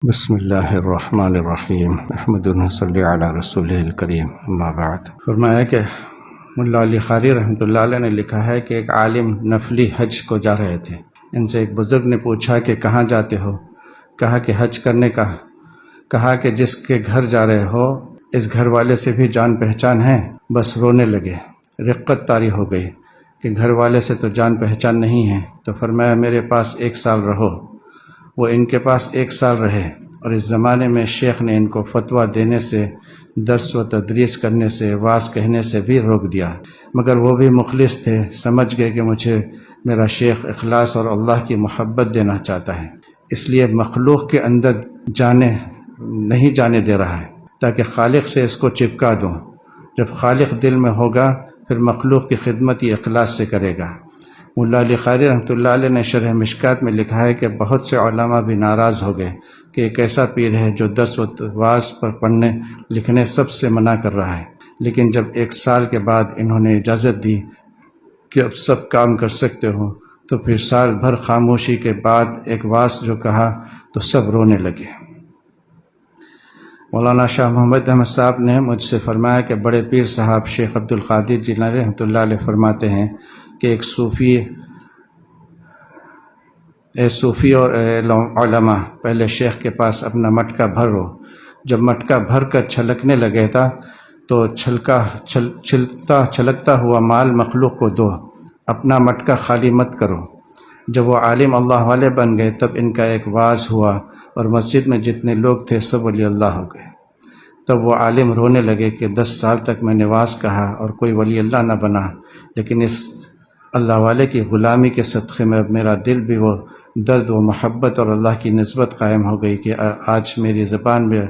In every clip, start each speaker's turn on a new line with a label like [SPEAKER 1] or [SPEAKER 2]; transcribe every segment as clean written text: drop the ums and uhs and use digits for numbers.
[SPEAKER 1] بسم اللہ الرحمن الرحیم احمد صلی علی رسول الکریم اما بعد۔ فرمایا کہ ملا علی قاری رحمۃ اللہ علیہ نے لکھا ہے کہ ایک عالم نفلی حج کو جا رہے تھے۔ ان سے ایک بزرگ نے پوچھا کہ کہاں جاتے ہو؟ کہا کہ حج کرنے کا۔ کہا کہ جس کے گھر جا رہے ہو اس گھر والے سے بھی جان پہچان ہے؟ بس رونے لگے، رقت طاری ہو گئی کہ گھر والے سے تو جان پہچان نہیں ہے۔ تو فرمایا میرے پاس 1 سال رہو۔ وہ ان کے پاس 1 سال رہے، اور اس زمانے میں شیخ نے ان کو فتویٰ دینے سے، درس و تدریس کرنے سے، واعظ کہنے سے بھی روک دیا، مگر وہ بھی مخلص تھے۔ سمجھ گئے کہ مجھے میرا شیخ اخلاص اور اللہ کی محبت دینا چاہتا ہے، اس لیے مخلوق کے اندر نہیں جانے دے رہا ہے تاکہ خالق سے اس کو چپکا دوں۔ جب خالق دل میں ہوگا پھر مخلوق کی خدمت یہ اخلاص سے کرے گا۔ ملا علی قاری رحمۃ اللہ علیہ نے شرح مشکات میں لکھا ہے کہ بہت سے علماء بھی ناراض ہو گئے کہ ایک ایسا پیر ہے جو درس و واعظ پر پڑھنے لکھنے سب سے منع کر رہا ہے، لیکن جب 1 سال کے بعد انہوں نے اجازت دی کہ اب سب کام کر سکتے ہو، تو پھر سال بھر خاموشی کے بعد ایک واعظ جو کہا تو سب رونے لگے۔ مولانا شاہ محمد احمد صاحب نے مجھ سے فرمایا کہ بڑے پیر صاحب شیخ عبد القادر جیلانی رحمۃ اللہ علیہ فرماتے ہیں کہ ایک صوفی اور علماء پہلے شیخ کے پاس اپنا مٹکا بھرو، جب مٹکا بھر کر چھلکنے لگے تھا تو چھلکتا ہوا مال مخلوق کو دو، اپنا مٹکا خالی مت کرو۔ جب وہ عالم اللہ والے بن گئے تب ان کا ایک واعظ ہوا اور مسجد میں جتنے لوگ تھے سب ولی اللہ ہو گئے۔ تب وہ عالم رونے لگے کہ 10 سال تک میں نے واعظ کہا اور کوئی ولی اللہ نہ بنا، لیکن اس اللہ والے کی غلامی کے صدقے میں اب میرا دل بھی وہ درد و محبت اور اللہ کی نسبت قائم ہو گئی کہ آج میری زبان میں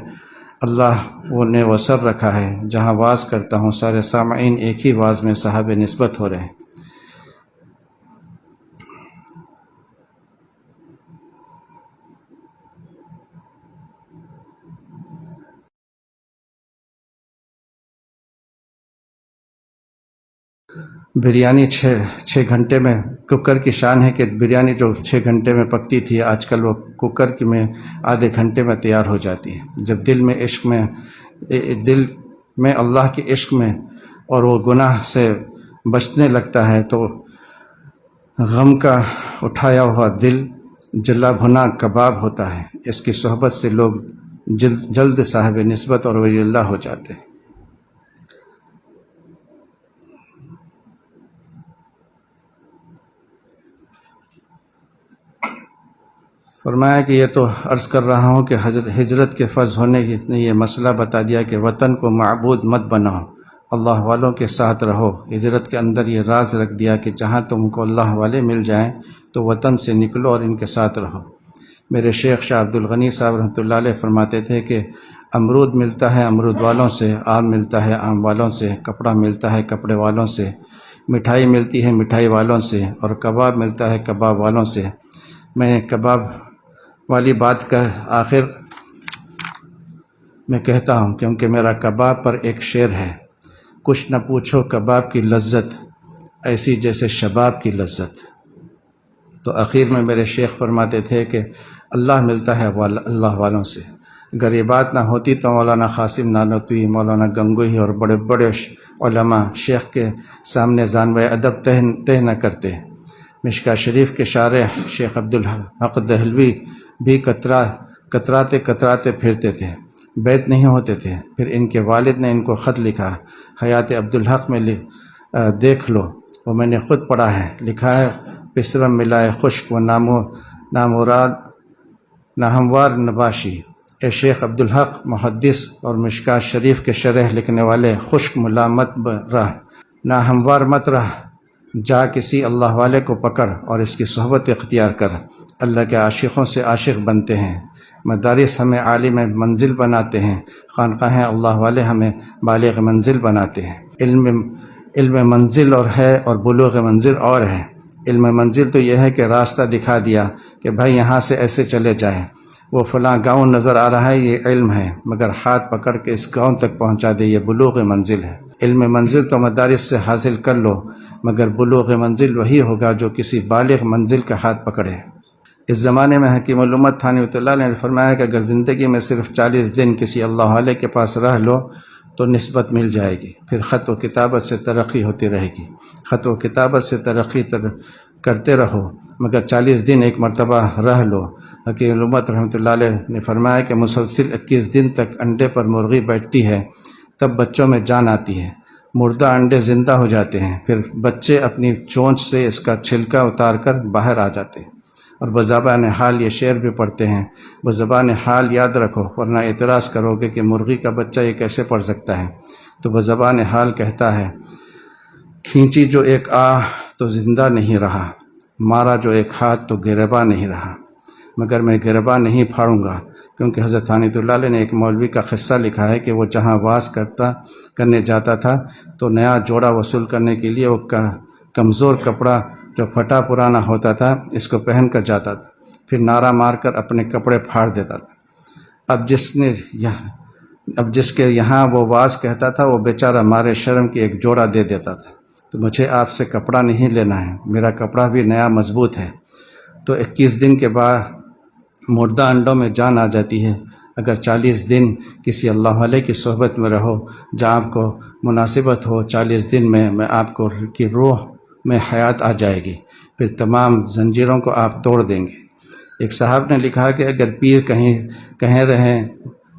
[SPEAKER 1] اللہ نے وہ سر رکھا ہے جہاں واعظ کرتا ہوں سارے سامعین ایک ہی واعظ میں صاحب نسبت ہو رہے ہیں۔ بریانی 6 گھنٹے میں، کوکر کی شان ہے کہ بریانی جو 6 گھنٹے میں پکتی تھی آج کل وہ کوکر میں آدھے گھنٹے میں تیار ہو جاتی ہے۔ جب دل میں اللہ کے عشق میں اور وہ گناہ سے بچنے لگتا ہے تو غم کا اٹھایا ہوا دل جلا بھنا کباب ہوتا ہے۔ اس کی صحبت سے لوگ جلد صاحب نسبت اور ولی اللہ ہو جاتے ہیں۔ فرمایا کہ یہ تو عرض کر رہا ہوں کہ ہجرت کے فرض ہونے نے یہ مسئلہ بتا دیا کہ وطن کو معبود مت بناؤ، اللہ والوں کے ساتھ رہو۔ ہجرت کے اندر یہ راز رکھ دیا کہ جہاں تم کو اللہ والے مل جائیں تو وطن سے نکلو اور ان کے ساتھ رہو۔ میرے شیخ شاہ عبد الغنی صاحب رحمۃ اللہ علیہ فرماتے تھے کہ امرود ملتا ہے امرود والوں سے، آم ملتا ہے آم والوں سے، کپڑا ملتا ہے کپڑے والوں سے، مٹھائی ملتی ہے مٹھائی والوں سے، اور کباب ملتا ہے کباب والوں سے۔ میں کباب والی بات کا آخر میں کہتا ہوں کیونکہ میرا کباب پر ایک شعر ہے، کچھ نہ پوچھو کباب کی لذت ایسی جیسے شباب کی لذت۔ تو آخر میں میرے شیخ فرماتے تھے کہ اللہ ملتا ہے اللہ والوں سے۔ اگر یہ بات نہ ہوتی تو مولانا قاسم نانوتوی، مولانا گنگوہی اور بڑے بڑے علماء شیخ کے سامنے جانب ادب طے نہ کرتے۔ مشکا شریف کے شارح شیخ عبدالحق دہلوی بھی کتراتے پھرتے تھے، بیت نہیں ہوتے تھے۔ پھر ان کے والد نے ان کو خط لکھا، حیات عبدالحق میں دیکھ لو، وہ میں نے خود پڑھا ہے۔ لکھا ہے پسرم ملائے خشک و ناموراد ناہموار نباشی۔ اے شیخ عبدالحق محدث اور مشکات شریف کے شرح لکھنے والے، خشک ملامت رہ، ناہموار مت رہ، جا کسی اللہ والے کو پکڑ اور اس کی صحبت اختیار کر۔ اللہ کے عاشقوں سے عاشق بنتے ہیں، مدارس ہمیں عالم منزل بناتے ہیں، خانقاہیں اللہ والے ہمیں بالغ منزل بناتے ہیں۔ علم منزل اور ہے اور بلوغ منزل اور ہے۔ علم منزل تو یہ ہے کہ راستہ دکھا دیا کہ بھائی یہاں سے ایسے چلے جائیں، وہ فلاں گاؤں نظر آ رہا ہے، یہ علم ہے، مگر ہاتھ پکڑ کے اس گاؤں تک پہنچا دے، یہ بلوغ منزل ہے۔ علم منزل تو مدارس سے حاصل کر لو، مگر بلوغ منزل وہی ہوگا جو کسی بالغ منزل کا ہاتھ پکڑے۔ اس زمانے میں حکیم الامت تھانوی اللہ علیہ نے فرمایا کہ اگر زندگی میں صرف 40 دن کسی اللہ والے کے پاس رہ لو تو نسبت مل جائے گی، پھر خط و کتابت سے ترقی ہوتی رہے گی، خط و کتابت سے ترقی کرتے رہو، مگر 40 دن ایک مرتبہ رہ لو۔ حکیم الامت رحمۃ اللہ علیہ نے فرمایا کہ مسلسل 21 دن تک انڈے پر مرغی بیٹھتی ہے، تب بچوں میں جان آتی ہے، مردہ انڈے زندہ ہو جاتے ہیں، پھر بچے اپنی چونچ سے اس کا چھلکا اتار کر باہر آ جاتے ہیں، اور بزبان حال یہ شعر بھی پڑھتے ہیں، بزبان حال یاد رکھو ورنہ اعتراض کرو گے کہ مرغی کا بچہ یہ کیسے پڑھ سکتا ہے۔ تو بزبان حال کہتا ہے، کھینچی جو ایک آہ تو زندہ نہیں رہا، مارا جو ایک ہاتھ تو گربا نہیں رہا، مگر میں گربا نہیں پھاڑوں گا، کیونکہ حضرت تھانوی اللہ علیہ نے ایک مولوی کا قصہ لکھا ہے کہ وہ جہاں واز کرنے جاتا تھا تو نیا جوڑا وصول کرنے کے لیے وہ کمزور کپڑا جو پھٹا پرانا ہوتا تھا اس کو پہن کر جاتا تھا، پھر نعرہ مار کر اپنے کپڑے پھاڑ دیتا تھا۔ اب جس کے یہاں وہ واز کہتا تھا وہ بیچارہ مارے شرم کی ایک جوڑا دے دیتا تھا۔ تو مجھے آپ سے کپڑا نہیں لینا ہے، میرا کپڑا بھی نیا مضبوط ہے۔ تو 21 دن کے بعد مردہ انڈوں میں جان آ جاتی ہے۔ اگر 40 دن کسی اللہ والے کی صحبت میں رہو جہاں آپ کو مناسبت ہو، 40 دن میں آپ کو کی روح میں حیات آ جائے گی، پھر تمام زنجیروں کو آپ توڑ دیں گے۔ ایک صاحب نے لکھا کہ اگر پیر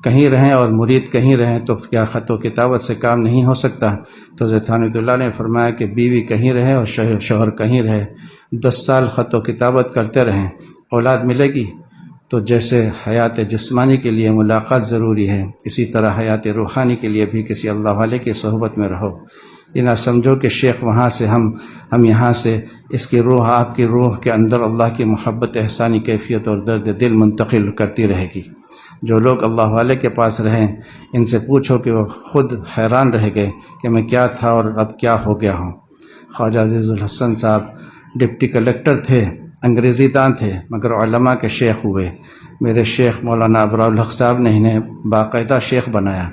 [SPEAKER 1] کہیں رہیں اور مرید کہیں رہیں تو کیا خط و کتابت سے کام نہیں ہو سکتا؟ تو حضرت تھانوی اللہ نے فرمایا کہ بیوی کہیں رہے اور شوہر کہیں رہے، 10 سال خط و کتابت کرتے رہیں، اولاد ملے گی؟ تو جیسے حیات جسمانی کے لیے ملاقات ضروری ہے، اسی طرح حیات روحانی کے لیے بھی کسی اللہ والے کی صحبت میں رہو۔ یہ نہ سمجھو کہ شیخ وہاں سے ہم یہاں سے، اس کی روح آپ کی روح کے اندر اللہ کی محبت، احسانی کیفیت اور درد دل منتقل کرتی رہے گی۔ جو لوگ اللہ والے کے پاس رہیں ان سے پوچھو کہ وہ خود حیران رہ گئے کہ میں کیا تھا اور اب کیا ہو گیا ہوں۔ خواجہ عزیز الحسن صاحب ڈپٹی کلیکٹر تھے، انگریزی دان تھے، مگر علماء کے شیخ ہوئے۔ میرے شیخ مولانا ابرار الحق صاحب نے انہیں باقاعدہ شیخ بنایا۔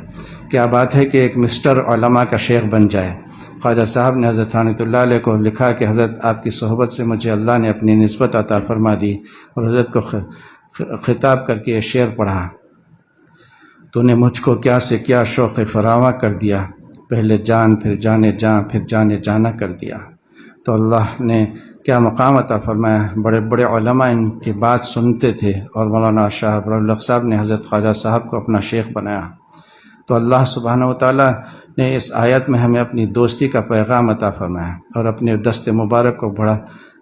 [SPEAKER 1] کیا بات ہے کہ ایک مسٹر علماء کا شیخ بن جائے۔ خواجہ صاحب نے حضرت تھانوی اللہ علیہ کو لکھا کہ حضرت آپ کی صحبت سے مجھے اللہ نے اپنی نسبت عطا فرما دی، اور حضرت کو خطاب کر کے یہ شعر پڑھا، تو نے مجھ کو کیا سے کیا شوق فراواں کر دیا، پہلے جان پھر جانے جاں پھر جانے جانا کر دیا۔ تو اللہ نے کیا مقام عطا فرمایا۔ بڑے بڑے علماء ان کی بات سنتے تھے، اور مولانا شاہ ابرار الحق صاحب نے حضرت خواجہ صاحب کو اپنا شیخ بنایا۔ تو اللہ سبحانہ وتعالیٰ نے اس آیت میں ہمیں اپنی دوستی کا پیغام عطا فرمایا اور اپنے دست مبارک کو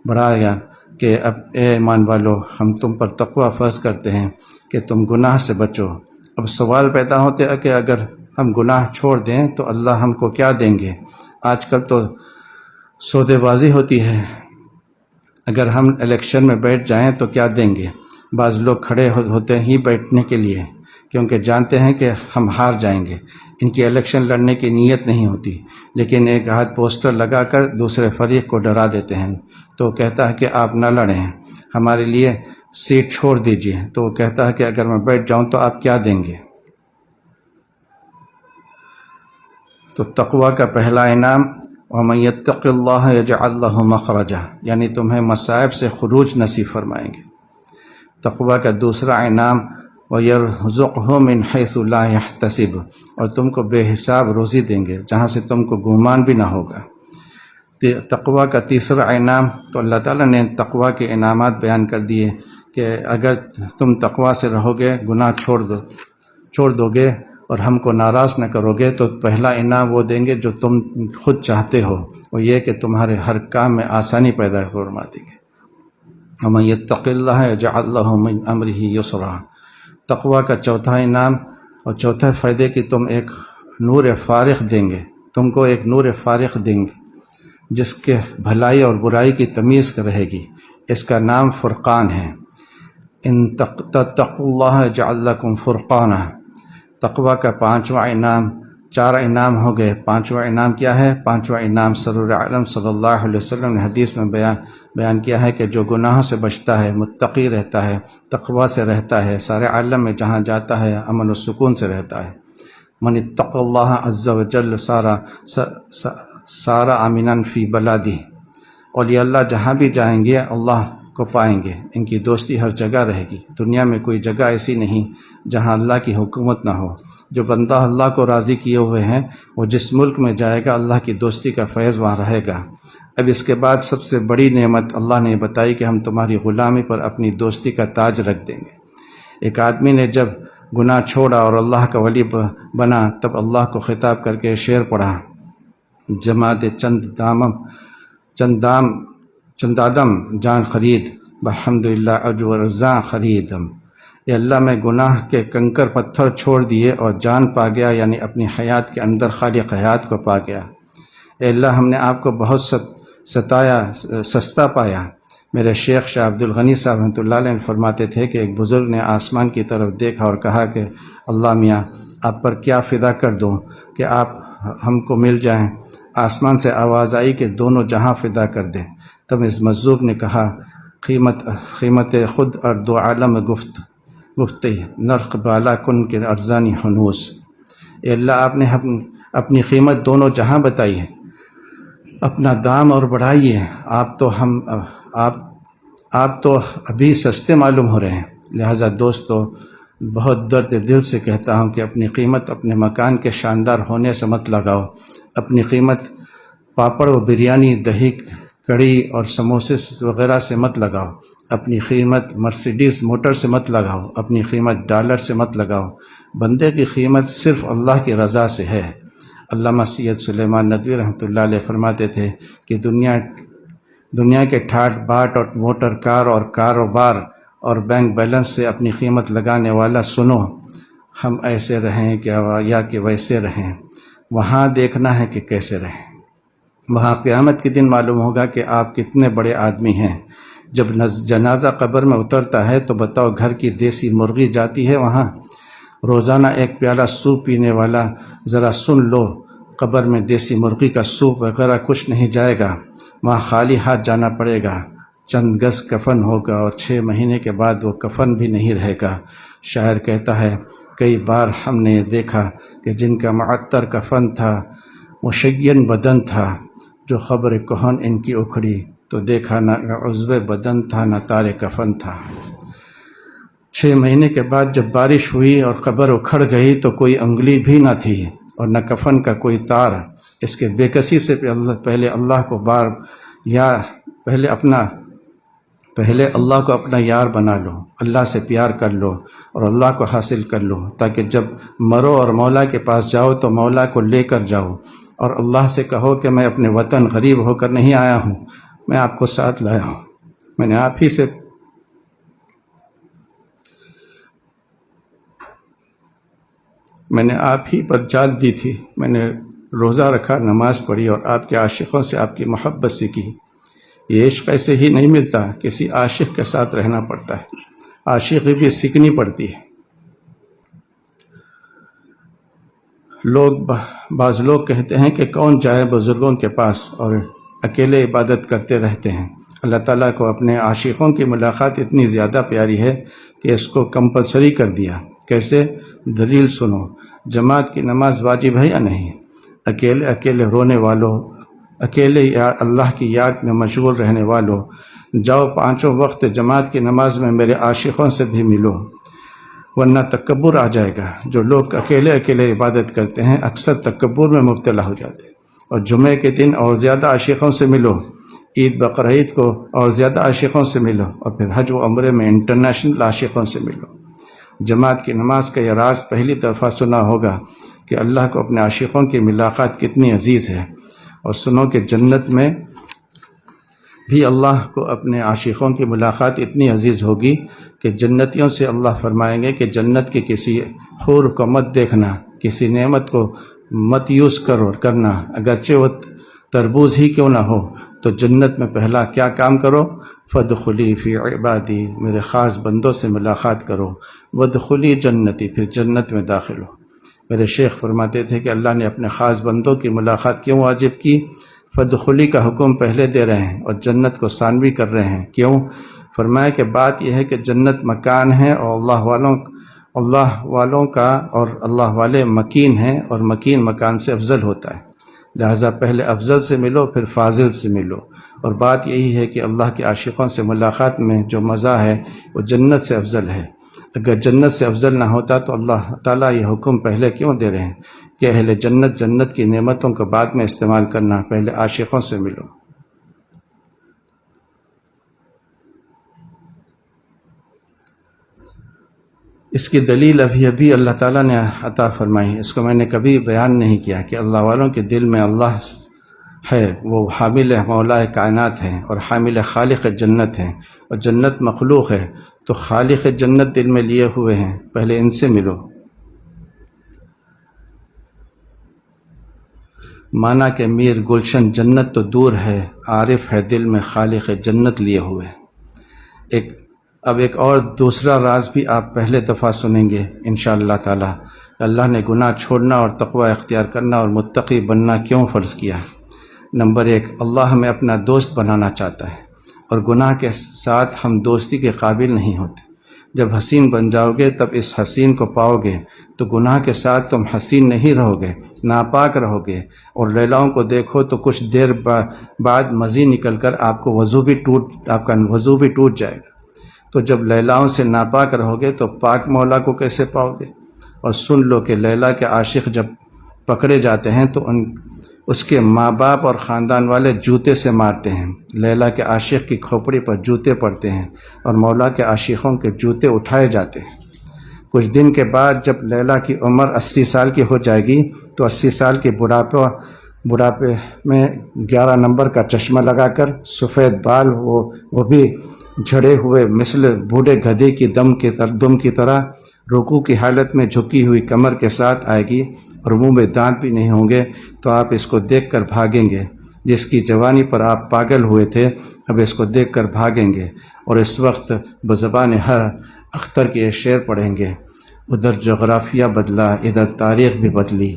[SPEAKER 1] بڑھایا کہ اب اے ایمان والو، ہم تم پر تقوی فرض کرتے ہیں کہ تم گناہ سے بچو۔ اب سوال پیدا ہوتے ہے کہ اگر ہم گناہ چھوڑ دیں تو اللہ ہم کو کیا دیں گے؟ آج کل تو سودے بازی ہوتی ہے، اگر ہم الیکشن میں بیٹھ جائیں تو کیا دیں گے؟ بعض لوگ کھڑے ہوتے ہی بیٹھنے کے لیے، کیونکہ جانتے ہیں کہ ہم ہار جائیں گے، ان کی الیکشن لڑنے کی نیت نہیں ہوتی، لیکن ایک ہاتھ پوسٹر لگا کر دوسرے فریق کو ڈرا دیتے ہیں۔ تو وہ کہتا ہے کہ آپ نہ لڑیں، ہمارے لیے سیٹ چھوڑ دیجیے، تو وہ کہتا ہے کہ اگر میں بیٹھ جاؤں تو آپ کیا دیں گے؟ تو تقوی کا پہلا انعام وَمَن يَتَّقِ اللَّهَ يَجْعَلْ لَهُ مَخْرَجًا، یعنی تمہیں مصائب سے خروج نصیب فرمائیں گے۔ تقوی کا دوسرا انعام وَيَرْزُقْهُ مِنْ حَيْثُ لَا يَحْتَسِبُ، اور تم کو بے حساب روزی دیں گے جہاں سے تم کو گمان بھی نہ ہوگا۔ تقوی کا تیسرا انعام، تو اللہ تعالیٰ نے تقوی کے انعامات بیان کر دیے کہ اگر تم تقوی سے رہو گے، گناہ چھوڑ دو گے اور ہم کو ناراض نہ کرو گے، تو پہلا انعام وہ دیں گے جو تم خود چاہتے ہو، وہ یہ کہ تمہارے ہر کام میں آسانی پیدا فرما دیں گے۔ وَمَن يَتَّقِ اللَّهَ يَجْعَلْ لَهُ مِنْ أَمْرِهِ يُسْرًا۔ تقوی کا چوتھا انعام اور چوتھے فائدے کی تم ایک نور فارغ دیں گے، تم کو ایک نور فارغ دیں گے جس کے بھلائی اور برائی کی تمیز رہے گی، اس کا نام فرقان ہے۔ ان تتقوا اللہ یجعل لکم فرقانا۔ تقوی کا پانچواں انعام، چار انعام ہو گئے، پانچواں انعام کیا ہے؟ پانچواں انعام سرور عالم صلی اللہ علیہ وسلم نے حدیث میں بیان کیا ہے کہ جو گناہوں سے بچتا ہے، متقی رہتا ہے، تقوی سے رہتا ہے، سارے عالم میں جہاں جاتا ہے امن و سکون سے رہتا ہے۔ من اتقى اللہ عز وجل سارا امنا فی بلادہ، اولیاء اللہ جہاں بھی جائیں گے اللہ کو پائیں گے۔ ان کی دوستی ہر جگہ رہے گی۔ دنیا میں کوئی جگہ ایسی نہیں جہاں اللہ کی حکومت نہ ہو۔ جو بندہ اللہ کو راضی کیے ہوئے ہیں وہ جس ملک میں جائے گا اللہ کی دوستی کا فیض وہاں رہے گا۔ اب اس کے بعد سب سے بڑی نعمت اللہ نے بتائی کہ ہم تمہاری غلامی پر اپنی دوستی کا تاج رکھ دیں گے۔ ایک آدمی نے جب گناہ چھوڑا اور اللہ کا ولی بنا تب اللہ کو خطاب کر کے شعر پڑھا، جماعت چندادم جان خرید بحمدللہ اجو رضاں خریدم۔ اے اللہ میں گناہ کے کنکر پتھر چھوڑ دیے اور جان پا گیا، یعنی اپنی حیات کے اندر خالق حیات کو پا گیا۔ اے اللہ ہم نے آپ کو بہت سستا پایا۔ میرے شیخ شاہ عبد الغنی صاحب رحمۃ اللہ علیہ فرماتے تھے کہ ایک بزرگ نے آسمان کی طرف دیکھا اور کہا کہ اللہ میاں آپ پر کیا فدا کر دوں کہ آپ ہم کو مل جائیں۔ آسمان سے آواز آئی کہ دونوں جہاں فدا کر دیں۔ تب اس مجذوب نے کہا قیمت خود اور دو عالم گفتی نرخ بالا کن کے ارزانی حنوس۔ اے اللہ آپ نے اپنی قیمت دونوں جہاں بتائی ہے، اپنا دام اور بڑھائیے۔ آپ تو ابھی سستے معلوم ہو رہے ہیں۔ لہٰذا دوستو بہت درد دل سے کہتا ہوں کہ اپنی قیمت اپنے مکان کے شاندار ہونے سے مت لگاؤ۔ اپنی قیمت پاپڑ و بریانی، دہی کڑی اور سموسے وغیرہ سے مت لگاؤ۔ اپنی قیمت مرسیڈیز موٹر سے مت لگاؤ۔ اپنی قیمت ڈالر سے مت لگاؤ۔ بندے کی قیمت صرف اللہ کی رضا سے ہے۔ علامہ سید سلیمان ندوی رحمۃ اللہ علیہ فرماتے تھے کہ دنیا کے ٹھاٹ باٹ اور موٹر کار اور کاروبار اور بینک بیلنس سے اپنی قیمت لگانے والا سنو، ہم ایسے رہیں یا کہ ویسے رہیں، وہاں دیکھنا ہے کہ کیسے رہیں۔ وہاں قیامت کے دن معلوم ہوگا کہ آپ کتنے بڑے آدمی ہیں۔ جب جنازہ قبر میں اترتا ہے تو بتاؤ گھر کی دیسی مرغی جاتی ہے وہاں؟ روزانہ ایک پیالہ سوپ پینے والا ذرا سن لو، قبر میں دیسی مرغی کا سوپ وغیرہ کچھ نہیں جائے گا۔ وہاں خالی ہاتھ جانا پڑے گا۔ چند گز کفن ہوگا اور 6 مہینے کے بعد وہ کفن بھی نہیں رہے گا۔ شاعر کہتا ہے کئی بار ہم نے یہ دیکھا کہ جن کا معطر کفن تھا مشین بدن تھا، جو خبر کہن ان کی اکھڑی تو دیکھا نہ عضو بدن تھا نہ تار کفن تھا۔ 6 مہینے کے بعد جب بارش ہوئی اور قبر اکھڑ گئی تو کوئی انگلی بھی نہ تھی اور نہ کفن کا کوئی تار۔ اس کے بے کسی سے پہلے اللہ کو پہلے اللہ کو اپنا یار بنا لو، اللہ سے پیار کر لو اور اللہ کو حاصل کر لو، تاکہ جب مرو اور مولا کے پاس جاؤ تو مولا کو لے کر جاؤ، اور اللہ سے کہو کہ میں اپنے وطن غریب ہو کر نہیں آیا ہوں، میں آپ کو ساتھ لایا ہوں۔ میں نے آپ ہی پر جان دی تھی، میں نے روزہ رکھا، نماز پڑھی اور آپ کے عاشقوں سے آپ کی محبت سیکھی۔ یہ عشق ایسے ہی نہیں ملتا، کسی عاشق کے ساتھ رہنا پڑتا ہے، عاشقی بھی سیکھنی پڑتی ہے۔ بعض لوگ کہتے ہیں کہ کون جائے بزرگوں کے پاس اور اکیلے عبادت کرتے رہتے ہیں۔ اللہ تعالیٰ کو اپنے عاشقوں کی ملاقات اتنی زیادہ پیاری ہے کہ اس کو کمپلسری کر دیا۔ کیسے؟ دلیل سنو۔ جماعت کی نماز واجب ہے یا نہیں؟ اکیلے رونے والوں، اکیلے اللہ کی یاد میں مشغول رہنے والوں، جاؤ 5 وقت جماعت کی نماز میں میرے عاشقوں سے بھی ملو، ورنہ تکبر آ جائے گا۔ جو لوگ اکیلے عبادت کرتے ہیں اکثر تکبر میں مبتلا ہو جاتے ہیں۔ اور جمعے کے دن اور زیادہ عاشقوں سے ملو، عید بقرعید کو اور زیادہ عاشقوں سے ملو، اور پھر حج و عمرے میں انٹرنیشنل عاشقوں سے ملو۔ جماعت کی نماز کا یہ راز پہلی دفعہ سنا ہوگا کہ اللہ کو اپنے عاشقوں کی ملاقات کتنی عزیز ہے، اور سنو کہ جنت میں بھی اللہ کو اپنے عاشقوں کی ملاقات اتنی عزیز ہوگی کہ جنتیوں سے اللہ فرمائیں گے کہ جنت کے کسی حور کو مت دیکھنا، کسی نعمت کو مت یوز کرنا، اگرچہ وہ تربوز ہی کیوں نہ ہو، تو جنت میں پہلا کیا کام کرو؟ فادخلی فی عبادی، میرے خاص بندوں سے ملاقات کرو، وادخلی جنتی، پھر جنت میں داخل ہو۔ میرے شیخ فرماتے تھے کہ اللہ نے اپنے خاص بندوں کی ملاقات کیوں واجب کی؟ فادخلی کا حکم پہلے دے رہے ہیں اور جنت کو ثانوی کر رہے ہیں۔ کیوں؟ فرمایا کہ بات یہ ہے کہ جنت مکان ہے اور اللہ والوں کا، اور اللہ والے مکین ہیں، اور مکین مکان سے افضل ہوتا ہے۔ لہٰذا پہلے افضل سے ملو پھر فاضل سے ملو، اور بات یہی ہے کہ اللہ کے عاشقوں سے ملاقات میں جو مزہ ہے وہ جنت سے افضل ہے۔ اگر جنت سے افضل نہ ہوتا تو اللہ تعالیٰ یہ حکم پہلے کیوں دے رہے ہیں کہ اہل جنت جنت کی نعمتوں کو بعد میں استعمال کرنا، پہلے عاشقوں سے ملو۔ اس کی دلیل ابھی اللہ تعالیٰ نے عطا فرمائی، اس کو میں نے کبھی بیان نہیں کیا کہ اللہ والوں کے دل میں اللہ ہے، وہ حامل مولا کائنات ہیں اور حامل خالق جنت ہیں، اور جنت مخلوق ہے تو خالق جنت دل میں لیے ہوئے ہیں، پہلے ان سے ملو۔ مانا کہ میر گلشن جنت تو دور ہے، عارف ہے دل میں خالق جنت لیے ہوئے۔ اب ایک اور دوسرا راز بھی آپ پہلے دفعہ سنیں گے انشاءاللہ تعالی۔ اللہ نے گناہ چھوڑنا اور تقوی اختیار کرنا اور متقی بننا کیوں فرض کیا؟ نمبر 1، اللہ ہمیں اپنا دوست بنانا چاہتا ہے، اور گناہ کے ساتھ ہم دوستی کے قابل نہیں ہوتے۔ جب حسین بن جاؤ گے تب اس حسین کو پاؤ گے، تو گناہ کے ساتھ تم حسین نہیں رہو گے، ناپاک رہو گے، اور لیلاؤں کو دیکھو تو کچھ دیر بعد مزید نکل کر آپ کا وضو بھی ٹوٹ جائے گا۔ تو جب لیلاؤں سے ناپاک رہو گے تو پاک مولا کو کیسے پاؤ گے؟ اور سن لو کہ لیلا کے عاشق جب پکڑے جاتے ہیں تو اس کے ماں باپ اور خاندان والے جوتے سے مارتے ہیں، لیلا کے عاشق کی کھوپڑی پر جوتے پڑتے ہیں، اور مولا کے عاشقوں کے جوتے اٹھائے جاتے ہیں۔ کچھ دن کے بعد جب لیلا کی عمر 80 سال کی ہو جائے گی تو 80 سال کے بڑھاپے میں 11 نمبر کا چشمہ لگا کر سفید بال وہ بھی جھڑے ہوئے مثل بوڑھے گدھے کی دم کی طرح رکوع کی حالت میں جھکی ہوئی کمر کے ساتھ آئے گی، اور منہ میں دانت بھی نہیں ہوں گے، تو آپ اس کو دیکھ کر بھاگیں گے۔ جس کی جوانی پر آپ پاگل ہوئے تھے اب اس کو دیکھ کر بھاگیں گے، اور اس وقت بزبان ہر اختر کے یہ شعر پڑھیں گے: ادھر جغرافیہ بدلا ادھر تاریخ بھی بدلی،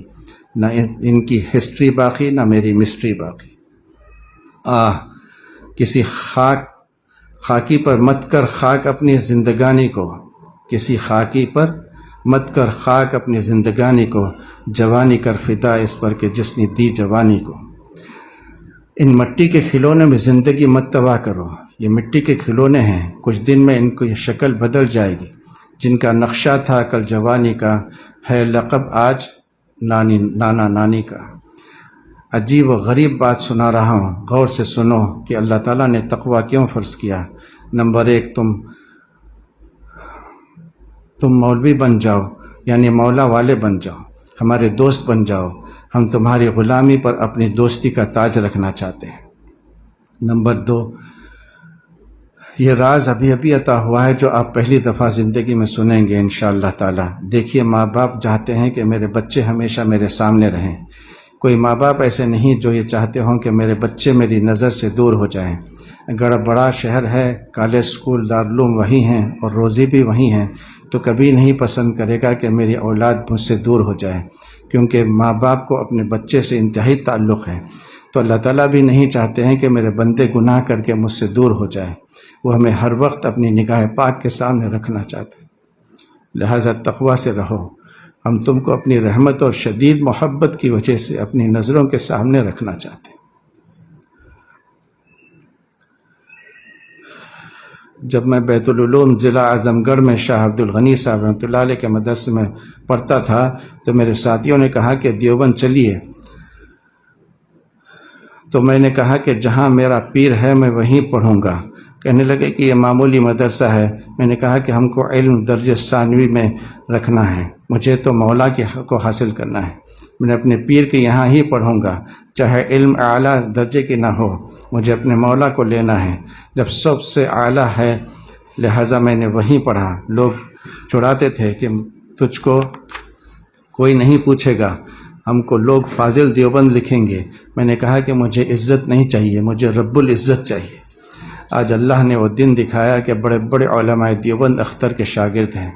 [SPEAKER 1] نہ ان کی ہسٹری باقی نہ میری مسٹری باقی۔ کسی خاکی پر مت کر خاک اپنی زندگانی کو، کسی خاکی پر مت کر خاک اپنی زندگانی کو، جوانی کر فدا اس پر کہ جس نے دی جوانی کو۔ ان مٹی کے کھلونے میں زندگی مت تباہ کرو، یہ مٹی کے کھلونے ہیں، کچھ دن میں ان کی شکل بدل جائے گی۔ جن کا نقشہ تھا کل جوانی کا، ہے لقب آج نانا نانی کا۔ عجیب و غریب بات سنا رہا ہوں، غور سے سنو کہ اللہ تعالیٰ نے تقوی کیوں فرض کیا۔ نمبر 1، تم مولوی بن جاؤ، یعنی مولا والے بن جاؤ، ہمارے دوست بن جاؤ، ہم تمہاری غلامی پر اپنی دوستی کا تاج رکھنا چاہتے ہیں۔ نمبر 2، یہ راز ابھی عطا ہوا ہے جو آپ پہلی دفعہ زندگی میں سنیں گے انشاءاللہ تعالی۔ دیکھیے، ماں باپ چاہتے ہیں کہ میرے بچے ہمیشہ میرے سامنے رہیں۔ کوئی ماں باپ ایسے نہیں جو یہ چاہتے ہوں کہ میرے بچے میری نظر سے دور ہو جائیں۔ اگر بڑا شہر ہے، کالج اسکول دارالعلوم وہی ہیں اور روزی بھی وہی ہیں، تو کبھی نہیں پسند کرے گا کہ میری اولاد مجھ سے دور ہو جائے، کیونکہ ماں باپ کو اپنے بچے سے انتہائی تعلق ہے۔ تو اللہ تعالیٰ بھی نہیں چاہتے ہیں کہ میرے بندے گناہ کر کے مجھ سے دور ہو جائے، وہ ہمیں ہر وقت اپنی نگاہ پاک کے سامنے رکھنا چاہتے ہیں۔ لہٰذا تقوی سے رہو، ہم تم کو اپنی رحمت اور شدید محبت کی وجہ سے اپنی نظروں کے سامنے رکھنا چاہتے ہیں۔ جب میں بیت العلوم ضلع اعظم گڑھ میں شاہ عبد الغنی صاحب رحمۃ اللہ علیہ کے مدرسے میں پڑھتا تھا تو میرے ساتھیوں نے کہا کہ دیوبند چلیے، تو میں نے کہا کہ جہاں میرا پیر ہے میں وہیں پڑھوں گا۔ کہنے لگے کہ یہ معمولی مدرسہ ہے۔ میں نے کہا کہ ہم کو علم درجہ ثانوی میں رکھنا ہے، مجھے تو مولا کو حاصل کرنا ہے، میں اپنے پیر کے یہاں ہی پڑھوں گا، چاہے علم اعلیٰ درجے کی نہ ہو، مجھے اپنے مولا کو لینا ہے جب سب سے اعلیٰ ہے۔ لہٰذا میں نے وہیں پڑھا۔ لوگ چڑھاتے تھے کہ تجھ کو کوئی نہیں پوچھے گا، ہم کو لوگ فاضل دیوبند لکھیں گے۔ میں نے کہا کہ مجھے عزت نہیں چاہیے، مجھے رب العزت چاہیے۔ آج اللہ نے وہ دن دکھایا کہ بڑے بڑے علماء دیوبند اختر کے شاگرد ہیں۔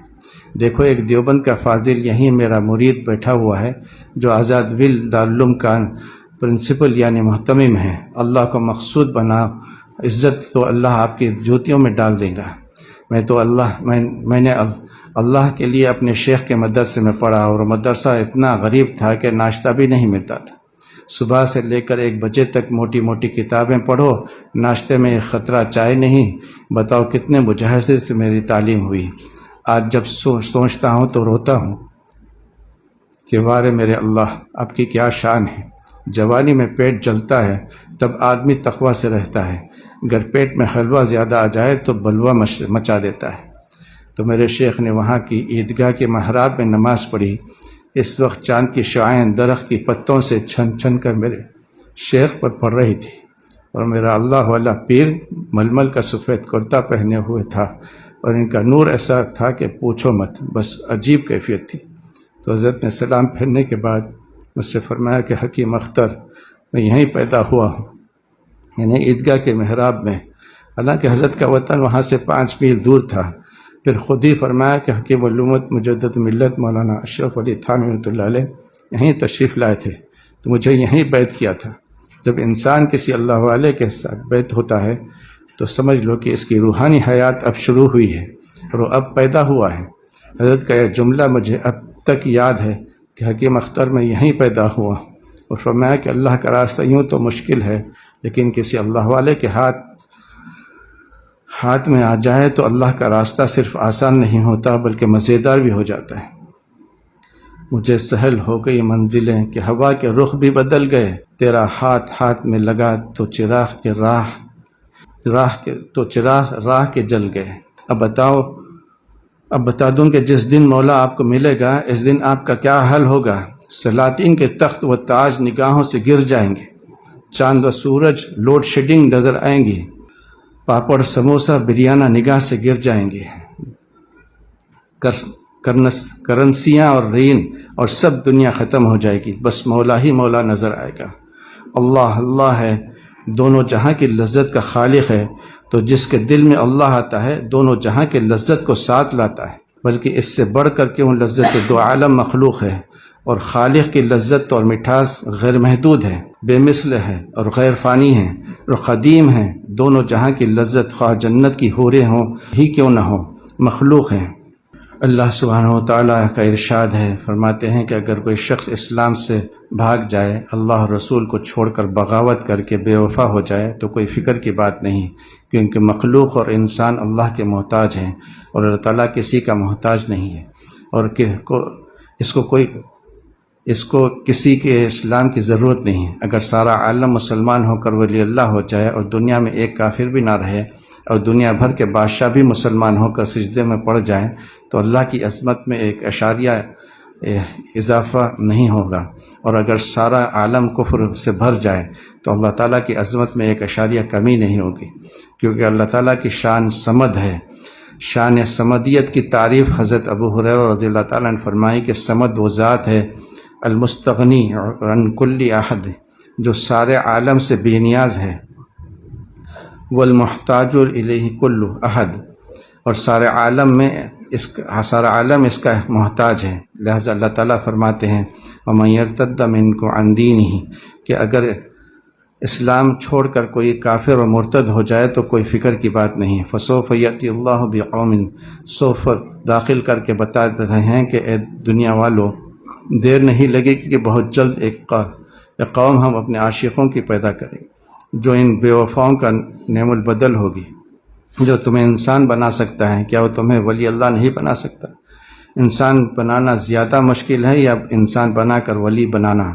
[SPEAKER 1] دیکھو، ایک دیوبند کا فاضل یہیں میرا مرید بیٹھا ہوا ہے جو آزاد ول دارالعلوم کا پرنسپل یعنی محتمم ہے۔ اللہ کو مقصود بنا، عزت تو اللہ آپ کی جوتیوں میں ڈال دے گا۔ میں نے اللہ کے لیے اپنے شیخ کے مدرسے میں پڑھا، اور مدرسہ اتنا غریب تھا کہ ناشتہ بھی نہیں ملتا تھا۔ صبح سے لے کر 1 بجے تک موٹی موٹی کتابیں پڑھو، ناشتے میں 1 قطرہ چائے نہیں۔ بتاؤ کتنے مجاہدے سے میری تعلیم ہوئی۔ آج جب سوچتا ہوں تو روتا ہوں کہ وارے میرے اللہ، آپ کی کیا شان ہے۔ جوانی میں پیٹ جلتا ہے تب آدمی تقوی سے رہتا ہے، اگر پیٹ میں حلوہ زیادہ آ جائے تو بلوہ مچا دیتا ہے۔ تو میرے شیخ نے وہاں کی عیدگاہ کے محراب میں نماز پڑھی۔ اس وقت چاند کی شعاعیں درخت کی پتوں سے چھن چھن کر میرے شیخ پر پڑ رہی تھی، اور میرا اللہ والا پیر ململ کا سفید کرتا پہنے ہوئے تھا، اور ان کا نور ایسا تھا کہ پوچھو مت، بس عجیب کیفیت تھی۔ تو حضرت نے سلام پھیرنے کے بعد مجھ سے فرمایا کہ حکیم اختر، میں یہیں پیدا ہوا ہوں، یعنی عیدگاہ کے محراب میں۔ حالانکہ حضرت کا وطن وہاں سے 5 میل دور تھا۔ پھر خود ہی فرمایا کہ حکیم علومت مجدد ملت مولانا اشرف علی تھانوی رحمۃ اللہ علیہ یہیں تشریف لائے تھے، تو مجھے یہیں بیعت کیا تھا۔ جب انسان کسی اللہ والے کے ساتھ بیعت ہوتا ہے تو سمجھ لو کہ اس کی روحانی حیات اب شروع ہوئی ہے اور وہ اب پیدا ہوا ہے۔ حضرت کا یہ جملہ مجھے اب تک یاد ہے کہ حکیم اختر میں یہیں پیدا ہوا، اور فرمایا کہ اللہ کا راستہ یوں تو مشکل ہے، لیکن کسی اللہ والے کے ہاتھ میں آ جائے تو اللہ کا راستہ صرف آسان نہیں ہوتا بلکہ مزیدار بھی ہو جاتا ہے۔ مجھے سہل ہو گئی منزلیں کہ ہوا کے رخ بھی بدل گئے، تیرا ہاتھ میں لگا تو چراغ راہ کے جل گئے۔ اب بتا دوں کہ جس دن مولا آپ کو ملے گا، اس دن آپ کا کیا حل ہوگا۔ سلاطین کے تخت و تاج نگاہوں سے گر جائیں گے، چاند و سورج لوڈ شیڈنگ نظر آئیں گی، پاپڑ سموسہ بریانہ نگاہ سے گر جائیں گے، کرنسیاں اور رین اور سب دنیا ختم ہو جائے گی، بس مولا ہی مولا نظر آئے گا۔ اللہ اللہ ہے، دونوں جہاں کی لذت کا خالق ہے، تو جس کے دل میں اللہ آتا ہے دونوں جہاں کے لذت کو ساتھ لاتا ہے، بلکہ اس سے بڑھ کر کے ان لذت 2 عالم مخلوق ہے، اور خالق کی لذت اور مٹھاس غیر محدود ہے، بے مثل ہے اور غیر فانی ہے اور قدیم ہے۔ دونوں جہاں کی لذت خواہ جنت کی حوریں ہوں ہی کیوں نہ ہو، مخلوق ہیں۔ اللہ سبحانہ و تعالیٰ کا ارشاد ہے، فرماتے ہیں کہ اگر کوئی شخص اسلام سے بھاگ جائے، اللہ رسول کو چھوڑ کر بغاوت کر کے بے وفا ہو جائے تو کوئی فکر کی بات نہیں، کیونکہ مخلوق اور انسان اللہ کے محتاج ہیں اور اللہ تعالیٰ کسی کا محتاج نہیں ہے، اور اس کو کسی کے اسلام کی ضرورت نہیں ہے۔ اگر سارا عالم مسلمان ہو کر ولی اللہ ہو جائے اور دنیا میں ایک کافر بھی نہ رہے، اور دنیا بھر کے بادشاہ بھی مسلمان ہو کر سجدے میں پڑ جائیں، تو اللہ کی عظمت میں 1 اشاریہ اضافہ نہیں ہوگا، اور اگر سارا عالم کفر سے بھر جائے تو اللہ تعالیٰ کی عظمت میں 1 اشاریہ کمی نہیں ہوگی، کیونکہ اللہ تعالیٰ کی شان صمد ہے۔ شان صمدیت کی تعریف حضرت ابو ہریرہ رضی اللہ تعالیٰ عنہ نے فرمائی کہ صمد وہ ذات ہے المستغنی عن کل احد، جو سارے عالم سے بے نیاز ہے، والمحتاج الیہ کل احد، اور سارا عالم اس کا محتاج ہے۔ لہذا اللہ تعالیٰ فرماتے ہیں وَمَن يَرْتَدَّ مِنْكُمْ عَنْ دِينِهِ، کہ اگر اسلام چھوڑ کر کوئی کافر و مرتد ہو جائے تو کوئی فکر کی بات نہیں۔ فَسَوْفَ يَأْتِي اللَّهُ بِقَوْمٍ، سوف داخل کر کے بتا رہے ہیں کہ اے دنیا والوں، دیر نہیں لگے گی کہ بہت جلد ایک قوم ہم اپنے عاشقوں کی پیدا کریں گے، جو ان بے وفاؤں کا نعم البدل ہوگی۔ جو تمہیں انسان بنا سکتا ہے، کیا وہ تمہیں ولی اللہ نہیں بنا سکتا؟ انسان بنانا زیادہ مشکل ہے یا انسان بنا کر ولی بنانا؟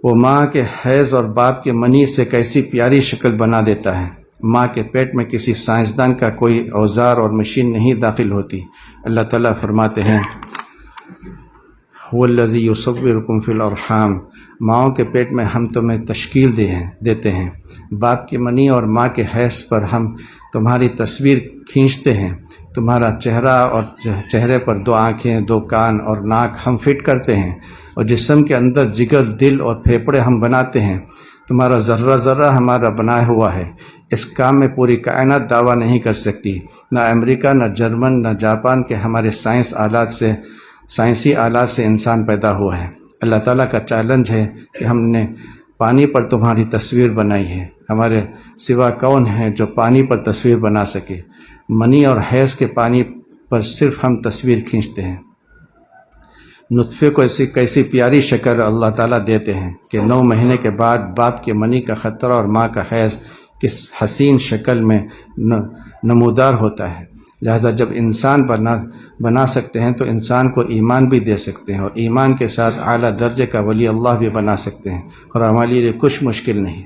[SPEAKER 1] وہ ماں کے حیض اور باپ کے منی سے کیسی پیاری شکل بنا دیتا ہے۔ ماں کے پیٹ میں کسی سائنسدان کا کوئی اوزار اور مشین نہیں داخل ہوتی۔ اللہ تعالیٰ فرماتے ہیں وَالَّذِي يُصَوِّرُكُمْ فِي الْأَرْحَامِ، ماؤں کے پیٹ میں ہم تمہیں تشکیل دیتے ہیں، باپ کی منی اور ماں کے حیض پر ہم تمہاری تصویر کھینچتے ہیں، تمہارا چہرہ اور چہرے پر 2 آنکھیں، 2 کان اور ناک ہم فٹ کرتے ہیں، اور جسم کے اندر جگر، دل اور پھیپھڑے ہم بناتے ہیں، تمہارا ذرہ ذرہ ہمارا بنایا ہوا ہے۔ اس کام میں پوری کائنات دعویٰ نہیں کر سکتی، نہ امریکہ، نہ جرمن، نہ جاپان کے ہمارے سائنسی آلات سے انسان پیدا ہوا ہے۔ اللہ تعالیٰ کا چیلنج ہے کہ ہم نے پانی پر تمہاری تصویر بنائی ہے، ہمارے سوا کون ہے جو پانی پر تصویر بنا سکے؟ منی اور حیض کے پانی پر صرف ہم تصویر کھینچتے ہیں۔ نطفے کو ایسی کیسی پیاری شکل اللہ تعالیٰ دیتے ہیں کہ 9 مہینے کے بعد باپ کے منی کا خطرہ اور ماں کا حیض کس حسین شکل میں نمودار ہوتا ہے۔ لہذا جب انسان بنا سکتے ہیں تو انسان کو ایمان بھی دے سکتے ہیں، اور ایمان کے ساتھ اعلیٰ درجے کا ولی اللہ بھی بنا سکتے ہیں، اور ہمارے لیے کچھ مشکل نہیں۔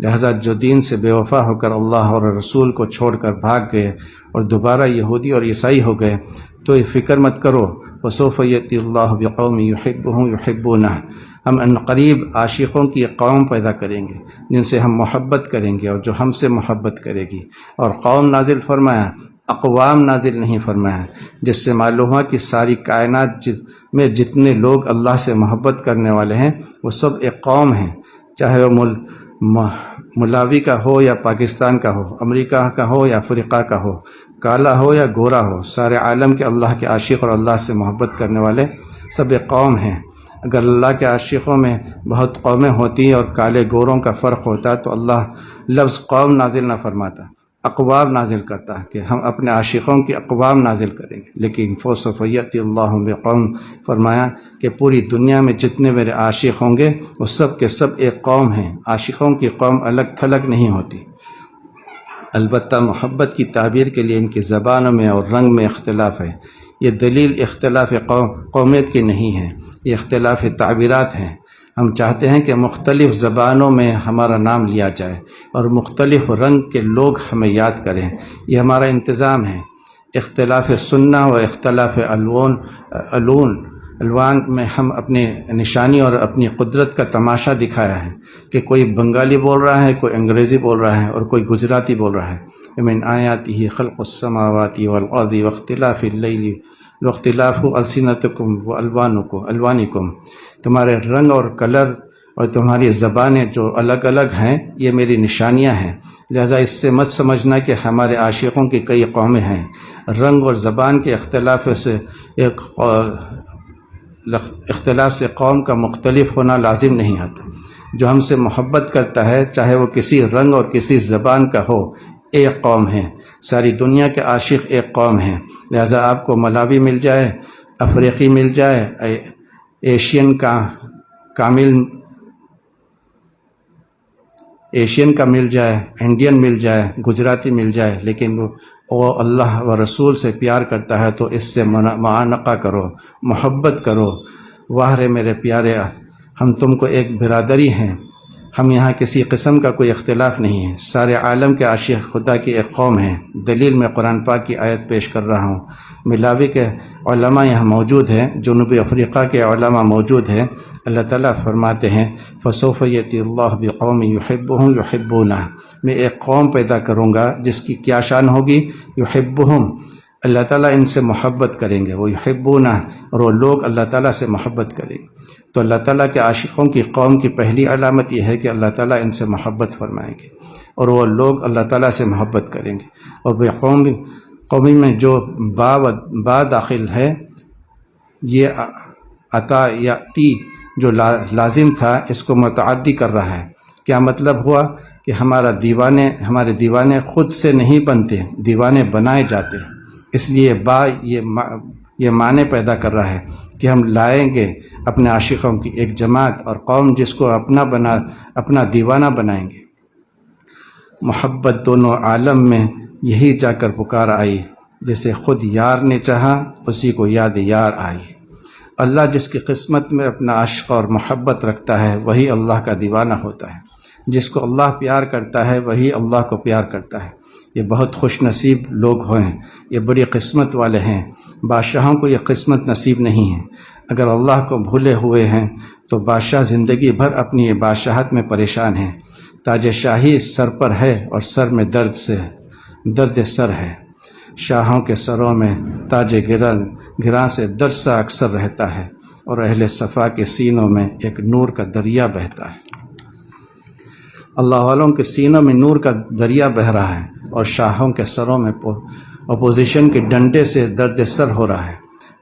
[SPEAKER 1] لہذا جو دین سے بے وفا ہو کر اللہ اور رسول کو چھوڑ کر بھاگ گئے اور دوبارہ یہودی اور عیسائی ہو گئے، تو یہ فکر مت کرو، وسوف یأتی اللہ بقوم یحبهم یحبونہ، ہم ان قریب عاشقوں کی ایک قوم پیدا کریں گے جن سے ہم محبت کریں گے اور جو ہم سے محبت کرے گی۔ اور قوم نازل فرمایا، اقوام نازل نہیں فرمایا، جس سے معلوم ہوا کہ ساری کائنات میں جتنے لوگ اللہ سے محبت کرنے والے ہیں وہ سب ایک قوم ہیں، چاہے وہ ملاوی کا ہو یا پاکستان کا ہو، امریکہ کا ہو یا افریقہ کا ہو، کالا ہو یا گورا ہو، سارے عالم کے اللہ کے عاشق اور اللہ سے محبت کرنے والے سب ایک قوم ہیں۔ اگر اللہ کے عاشقوں میں بہت قومیں ہوتی اور کالے گوروں کا فرق ہوتا تو اللہ لفظ قوم نازل نہ فرماتا، اقوام نازل کرتا کہ ہم اپنے عاشقوں کی اقوام نازل کریں گے۔ لیکن فسوف یأتی اللہ بقوم فرمایا کہ پوری دنیا میں جتنے میرے عاشق ہوں گے وہ سب کے سب ایک قوم ہیں، عاشقوں کی قوم الگ تھلگ نہیں ہوتی۔ البتہ محبت کی تعبیر کے لیے ان کی زبانوں میں اور رنگ میں اختلاف ہے، یہ دلیل اختلاف قومیت کی نہیں ہے، یہ اختلاف تعبیرات ہیں۔ ہم چاہتے ہیں کہ مختلف زبانوں میں ہمارا نام لیا جائے اور مختلف رنگ کے لوگ ہمیں یاد کریں، یہ ہمارا انتظام ہے۔ اختلاف سنہ و اختلاف الوان میں ہم اپنی نشانی اور اپنی قدرت کا تماشا دکھایا ہے کہ کوئی بنگالی بول رہا ہے، کوئی انگریزی بول رہا ہے اور کوئی گجراتی بول رہا ہے۔ من آیاتہ خلق السماوات والارض واختلاف اللیل واختلاف السنتکم والوانکم، تمہارے رنگ اور کلر اور تمہاری زبانیں جو الگ الگ ہیں یہ میری نشانیاں ہیں۔ لہذا اس سے مت سمجھنا کہ ہمارے عاشقوں کی کئی قومیں ہیں۔ رنگ اور زبان کے اختلاف سے قوم کا مختلف ہونا لازم نہیں آتا۔ جو ہم سے محبت کرتا ہے چاہے وہ کسی رنگ اور کسی زبان کا ہو، ایک قوم ہے، ساری دنیا کے عاشق ایک قوم ہیں۔ لہذا آپ کو ملاوی مل جائے، افریقی مل جائے، ایشین کا مل جائے، انڈین مل جائے، گجراتی مل جائے، لیکن وہ اللہ و رسول سے پیار کرتا ہے تو اس سے معانقہ کرو، محبت کرو۔ واہ رے میرے پیارے، ہم تم کو ایک برادری ہیں، ہم یہاں کسی قسم کا کوئی اختلاف نہیں ہے، سارے عالم کے عاشق خدا کی ایک قوم ہیں۔ دلیل میں قرآن پاک کی آیت پیش کر رہا ہوں۔ ملاوی کے علماء یہاں موجود ہیں، جنوبی افریقہ کے علماء موجود ہیں۔ اللہ تعالیٰ فرماتے ہیں فسوف یأتی اللہ بقوم یحبهم یحبونہ، میں ایک قوم پیدا کروں گا جس کی کیا شان ہوگی، یحبهم، اللہ تعالیٰ ان سے محبت کریں گے، وہ یحبونہ، اور وہ لوگ اللہ تعالیٰ سے محبت کریں گے۔ تو اللہ تعالیٰ کے عاشقوں کی قوم کی پہلی علامت یہ ہے کہ اللہ تعالیٰ ان سے محبت فرمائیں گے اور وہ لوگ اللہ تعالیٰ سے محبت کریں گے۔ اور قومی میں جو با داخل ہے، یہ عطا یاتی جو لازم تھا اس کو متعدی کر رہا ہے۔ کیا مطلب ہوا کہ ہمارے دیوانے خود سے نہیں بنتے، دیوانے بنائے جاتے، اس لیے با یہ معنی پیدا کر رہا ہے کہ ہم لائیں گے اپنے عاشقوں کی ایک جماعت اور قوم جس کو اپنا دیوانہ بنائیں گے۔ محبت دونوں عالم میں یہی جا کر پکار آئی، جسے خود یار نے چاہا اسی کو یاد یار آئی۔ اللہ جس کی قسمت میں اپنا عشق اور محبت رکھتا ہے وہی اللہ کا دیوانہ ہوتا ہے، جس کو اللہ پیار کرتا ہے وہی اللہ کو پیار کرتا ہے۔ یہ بہت خوش نصیب لوگ ہیں، یہ بڑی قسمت والے ہیں۔ بادشاہوں کو یہ قسمت نصیب نہیں ہے۔ اگر اللہ کو بھولے ہوئے ہیں تو بادشاہ زندگی بھر اپنی بادشاہت میں پریشان ہیں۔ تاج شاہی سر پر ہے اور سر میں درد سر ہے۔ شاہوں کے سروں میں تاج گراں سے درد سا اکثر رہتا ہے، اور اہل صفا کے سینوں میں ایک نور کا دریا بہتا ہے۔ اللہ والوں کے سینوں میں نور کا دریا بہہ رہا ہے اور شاہوں کے سروں میں اپوزیشن کے ڈنڈے سے درد سر ہو رہا ہے۔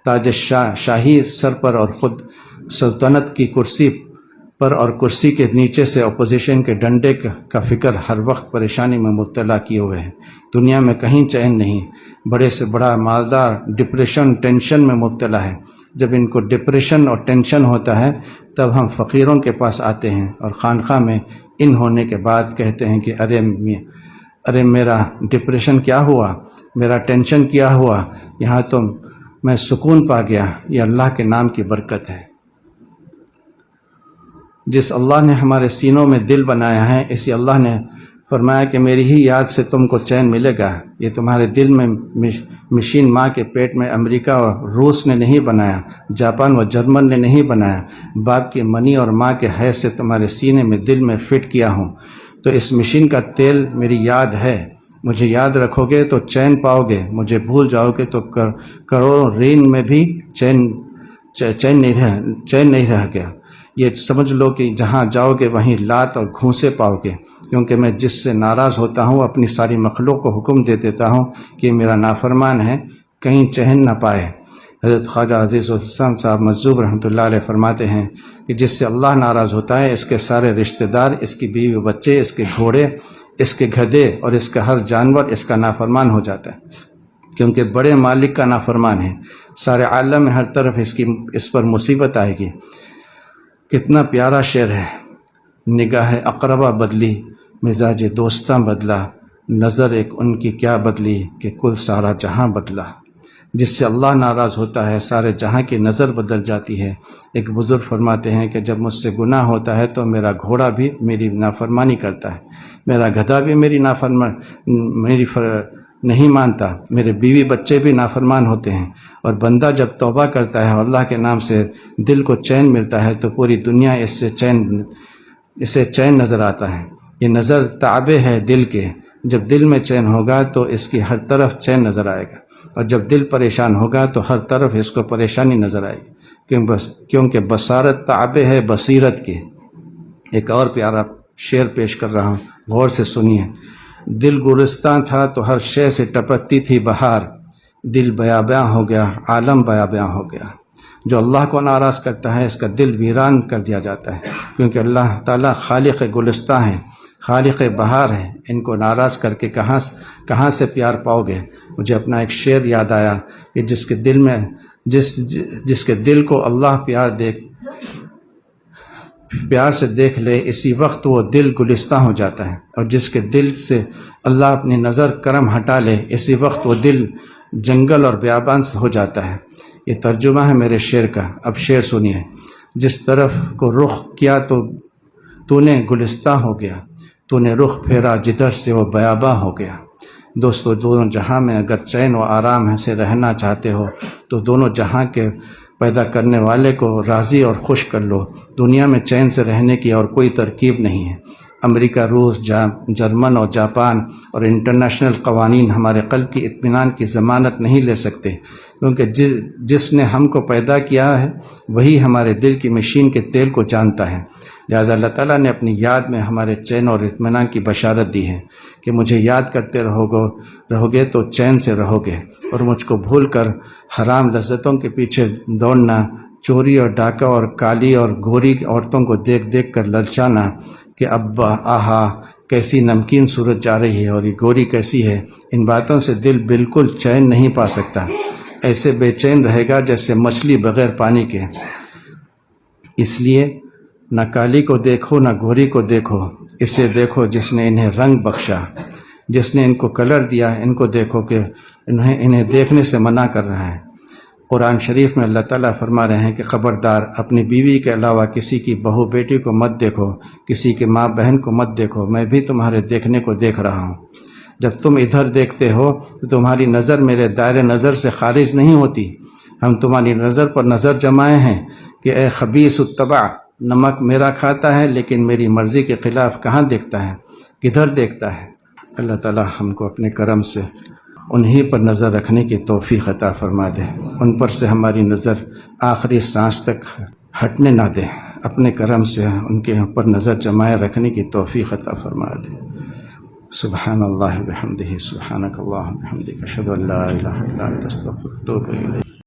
[SPEAKER 1] تاج شاہی سر پر اور خود سلطنت کی کرسی پر اور کرسی کے نیچے سے اپوزیشن کے ڈنڈے کا فکر ہر وقت پریشانی میں مبتلا کیے ہوئے ہیں. دنیا میں کہیں چین نہیں. بڑے سے بڑا مالدار ڈپریشن ٹینشن میں مبتلا ہے. جب ان کو ڈپریشن اور ٹینشن ہوتا ہے تب ہم فقیروں کے پاس آتے ہیں اور خانقاہ میں ان ہونے کے بعد کہتے ہیں کہ ارے میرا ڈپریشن کیا ہوا، میرا ٹینشن کیا ہوا، یہاں تو میں سکون پا گیا. یہ اللہ کے نام کی برکت ہے. جس اللہ نے ہمارے سینوں میں دل بنایا ہے، اسی اللہ نے فرمایا کہ میری ہی یاد سے تم کو چین ملے گا. یہ تمہارے دل میں مشین ماں کے پیٹ میں امریکہ اور روس نے نہیں بنایا، جاپان و جرمن نے نہیں بنایا. باپ کی منی اور ماں کے حیث سے تمہارے سینے میں دل میں فٹ کیا ہوں. تو اس مشین کا تیل میری یاد ہے. مجھے یاد رکھو گے تو چین پاؤ گے، مجھے بھول جاؤ گے تو کروڑوں رین میں بھی چین نہیں رہ گیا. یہ سمجھ لو کہ جہاں جاؤ گے وہیں لات اور گھونسے پاؤ گے، کیونکہ میں جس سے ناراض ہوتا ہوں اپنی ساری مخلوق کو حکم دے دیتا ہوں کہ میرا نافرمان ہے، کہیں چہن نہ پائے. حضرت خواجہ عزیز الحسن صاحب مجذوب رحمۃ اللہ علیہ فرماتے ہیں کہ جس سے اللہ ناراض ہوتا ہے اس کے سارے رشتہ دار، اس کی بیوی بچے، اس کے گھوڑے، اس کے گدھے اور اس کا ہر جانور اس کا نافرمان ہو جاتا ہے، کیونکہ بڑے مالک کا نافرمان ہے. سارے عالم میں ہر طرف اس پر مصیبت آئے گی. کتنا پیارا شعر ہے. نگاہ اقربا بدلی، مزاج دوستاں بدلا، نظر ایک ان کی کیا بدلی کہ کل سارا جہاں بدلا. جس سے اللہ ناراض ہوتا ہے سارے جہاں کی نظر بدل جاتی ہے. ایک بزرگ فرماتے ہیں کہ جب مجھ سے گناہ ہوتا ہے تو میرا گھوڑا بھی میری نافرمانی کرتا ہے، میرا گدھا بھی میری نہیں مانتا، میرے بیوی بچے بھی نافرمان ہوتے ہیں. اور بندہ جب توبہ کرتا ہے اور اللہ کے نام سے دل کو چین ملتا ہے تو پوری دنیا اسے چین نظر آتا ہے. یہ نظر تابع ہے دل کے. جب دل میں چین ہوگا تو اس کی ہر طرف چین نظر آئے گا، اور جب دل پریشان ہوگا تو ہر طرف اس کو پریشانی نظر آئے گی، کیونکہ بصارت تابع ہے بصیرت کی. ایک اور پیارا شعر پیش کر رہا ہوں، غور سے سنیے. دل گلستان تھا تو ہر شے سے ٹپکتی تھی بہار، دل بیاباں ہو گیا، عالم بیاباں ہو گیا. جو اللہ کو ناراض کرتا ہے اس کا دل ویران کر دیا جاتا ہے، کیونکہ اللہ تعالیٰ خالق گلستان ہے، خالق بہار ہے. ان کو ناراض کر کے کہاں سے پیار پاؤ گے. مجھے اپنا ایک شعر یاد آیا کہ جس کے دل کو اللہ پیار سے دیکھ لے اسی وقت وہ دل گلستہ ہو جاتا ہے، اور جس کے دل سے اللہ اپنی نظر کرم ہٹا لے اسی وقت وہ دل جنگل اور بیابان ہو جاتا ہے. یہ ترجمہ ہے میرے شعر کا. اب شعر سنیے. جس طرف کو رخ کیا تو نے گلستہ ہو گیا، تو نے رخ پھیرا جدھر سے وہ بیاباں ہو گیا. دوستو، دونوں جہاں میں اگر چین و آرام سے رہنا چاہتے ہو تو دونوں جہاں کے پیدا کرنے والے کو راضی اور خوش کر لو. دنیا میں چین سے رہنے کی اور کوئی ترکیب نہیں ہے. امریکہ، روس، جرمن اور جاپان اور انٹرنیشنل قوانین ہمارے قلب کی اطمینان کی ضمانت نہیں لے سکتے، کیونکہ جس نے ہم کو پیدا کیا ہے وہی ہمارے دل کی مشین کے تیل کو جانتا ہے. لہٰذا اللہ تعالیٰ نے اپنی یاد میں ہمارے چین اور اطمینان کی بشارت دی ہے کہ مجھے یاد کرتے رہو گے تو چین سے رہو گے، اور مجھ کو بھول کر حرام لذتوں کے پیچھے دوڑنا، چوری اور ڈاکہ اور کالی اور گوری عورتوں کو دیکھ کر للچانا کہ ابا آہا کیسی نمکین صورت جا رہی ہے اور یہ گوری کیسی ہے، ان باتوں سے دل بالکل چین نہیں پا سکتا. ایسے بے چین رہے گا جیسے مچھلی بغیر پانی کے. اس لیے نہ کالی کو دیکھو نہ گوری کو دیکھو، اسے دیکھو جس نے انہیں رنگ بخشا، جس نے ان کو کلر دیا. ان کو دیکھو کہ انہیں دیکھنے سے منع کر رہا ہے. قرآن شریف میں اللہ تعالیٰ فرما رہے ہیں کہ خبردار اپنی بیوی کے علاوہ کسی کی بہو بیٹی کو مت دیکھو، کسی کی ماں بہن کو مت دیکھو، میں بھی تمہارے دیکھنے کو دیکھ رہا ہوں. جب تم ادھر دیکھتے ہو تو تمہاری نظر میرے دائرے نظر سے خارج نہیں ہوتی. ہم تمہاری نظر پر نظر جمائے ہیں کہ اے خبیث اتبع، نمک میرا کھاتا ہے لیکن میری مرضی کے خلاف کہاں دیکھتا ہے، کدھر دیکھتا ہے. اللہ تعالیٰ ہم کو اپنے کرم سے انہی پر نظر رکھنے کی توفیق عطا فرما دے، ان پر سے ہماری نظر آخری سانس تک ہٹنے نہ دے، اپنے کرم سے ان کے اوپر نظر جمائے رکھنے کی توفیق عطا فرما دے. سبحان اللہ بحمدہ، سبحانک اللہم بحمدک، اشہد ان لا الہ الا انت، استغفرک و اتوب الیک.